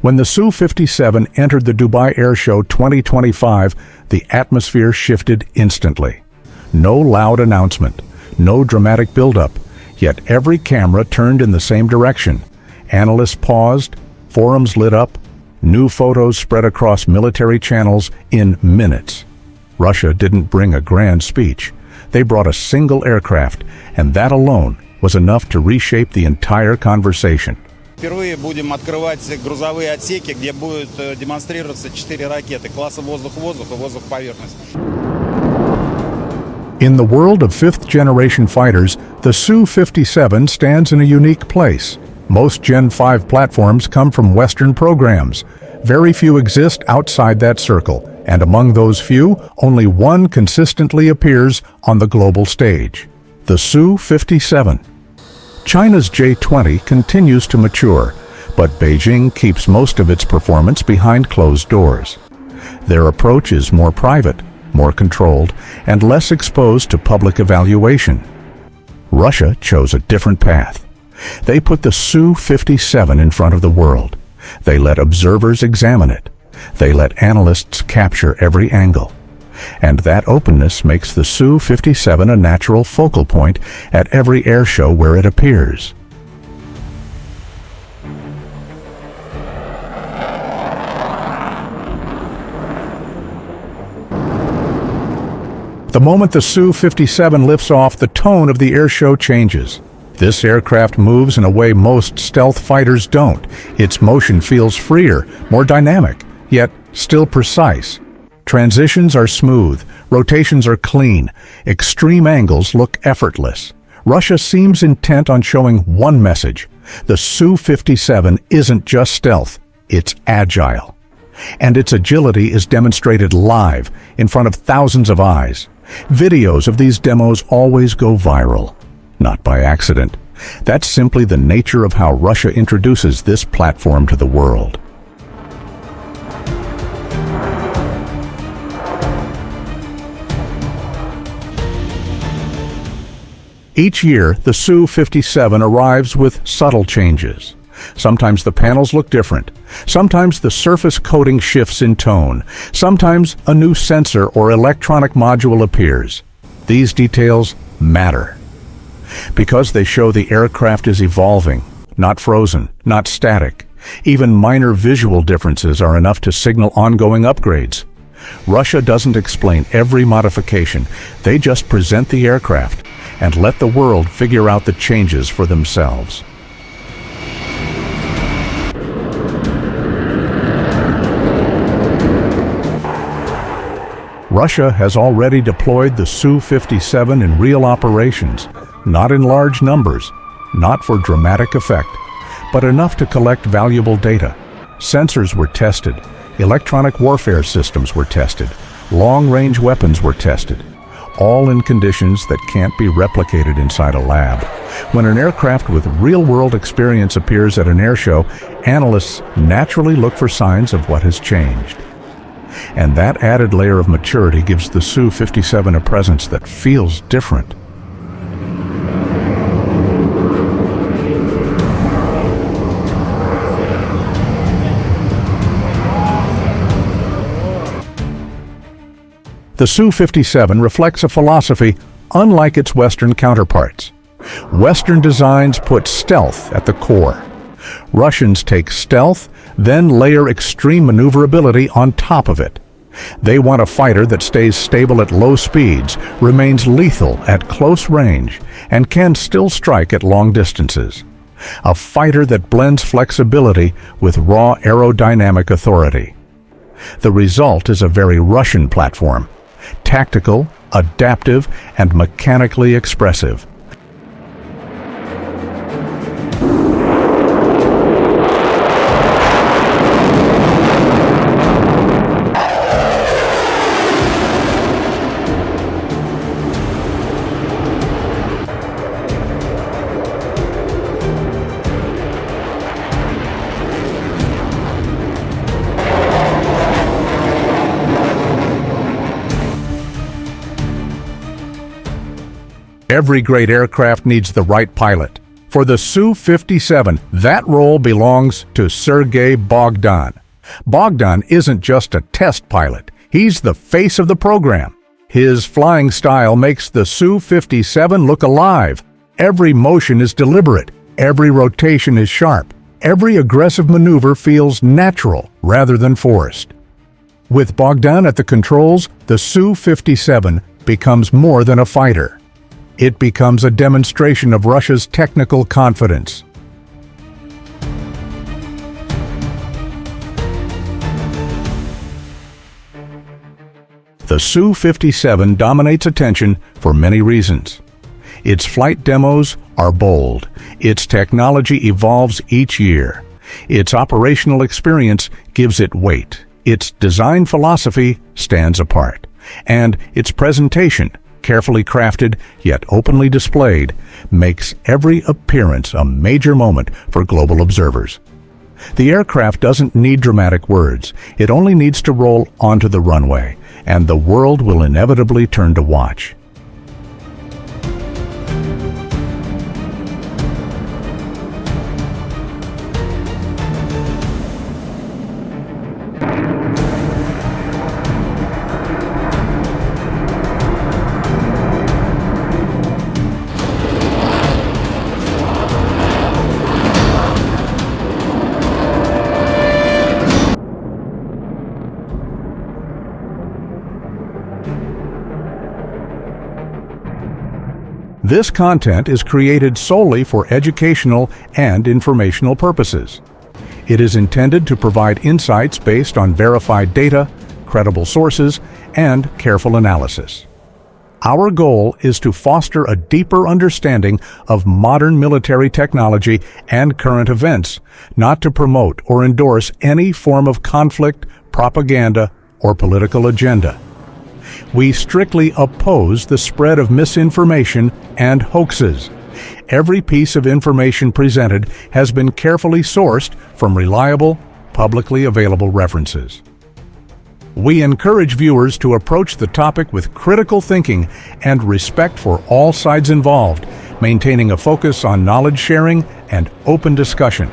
When the Su-57 entered the Dubai Airshow 2025, the atmosphere shifted instantly. No loud announcement, no dramatic buildup, yet every camera turned in the same direction. Analysts paused, forums lit up, new photos spread across military channels in minutes. Russia didn't bring a grand speech. They brought a single aircraft, and that alone was enough to reshape the entire conversation. Впервые будем открывать грузовые отсеки, где будут демонстрироваться 4 ракеты класса воздух-воздух и воздух-поверхность. In the world of fifth-generation fighters, the Su-57 stands in a unique place. Most Gen-5 platforms come from Western programs. Very few exist outside that circle, and among those few, only one consistently appears on the global stage: the Su-57. China's J-20 continues to mature, but Beijing keeps most of its performance behind closed doors. Their approach is more private, more controlled, and less exposed to public evaluation. Russia chose a different path. They put the Su-57 in front of the world. They let observers examine it. They let analysts capture every angle. And that openness makes the Su-57 a natural focal point at every airshow where it appears. The moment the Su-57 lifts off, the tone of the airshow changes. This aircraft moves in a way most stealth fighters don't. Its motion feels freer, more dynamic, yet still precise. Transitions are smooth, rotations are clean, extreme angles look effortless. Russia seems intent on showing one message: the Su-57 isn't just stealth, it's agile. And its agility is demonstrated live, in front of thousands of eyes. Videos of these demos always go viral. Not by accident. That's simply the nature of how Russia introduces this platform to the world. Each year, the Su-57 arrives with subtle changes. Sometimes the panels look different. Sometimes the surface coating shifts in tone. Sometimes a new sensor or electronic module appears. These details matter, because they show the aircraft is evolving, not frozen, not static. Even minor visual differences are enough to signal ongoing upgrades. Russia doesn't explain every modification. They just present the aircraft and let the world figure out the changes for themselves. Russia has already deployed the Su-57 in real operations, not in large numbers, not for dramatic effect, but enough to collect valuable data. Sensors were tested, electronic warfare systems were tested, long-range weapons were tested, all in conditions that can't be replicated inside a lab. When an aircraft with real-world experience appears at an airshow, analysts naturally look for signs of what has changed. And that added layer of maturity gives the Su-57 a presence that feels different. The Su-57 reflects a philosophy unlike its Western counterparts. Western designs put stealth at the core. Russians take stealth, then layer extreme maneuverability on top of it. They want a fighter that stays stable at low speeds, remains lethal at close range, and can still strike at long distances. A fighter that blends flexibility with raw aerodynamic authority. The result is a very Russian platform. Tactical, adaptive, and mechanically expressive. Every great aircraft needs the right pilot. For the Su-57, that role belongs to Sergey Bogdan. Bogdan isn't just a test pilot, he's the face of the program. His flying style makes the Su-57 look alive. Every motion is deliberate, every rotation is sharp, every aggressive maneuver feels natural rather than forced. With Bogdan at the controls, the Su-57 becomes more than a fighter. It becomes a demonstration of Russia's technical confidence. The Su-57 dominates attention for many reasons. Its flight demos are bold. Its technology evolves each year. Its operational experience gives it weight. Its design philosophy stands apart. And its presentation, carefully crafted yet openly displayed, makes every appearance a major moment for global observers. The aircraft doesn't need dramatic words. It only needs to roll onto the runway, and the world will inevitably turn to watch. This content is created solely for educational and informational purposes. It is intended to provide insights based on verified data, credible sources, and careful analysis. Our goal is to foster a deeper understanding of modern military technology and current events, not to promote or endorse any form of conflict, propaganda, or political agenda. We strictly oppose the spread of misinformation and hoaxes. Every piece of information presented has been carefully sourced from reliable, publicly available references. We encourage viewers to approach the topic with critical thinking and respect for all sides involved, maintaining a focus on knowledge sharing and open discussion.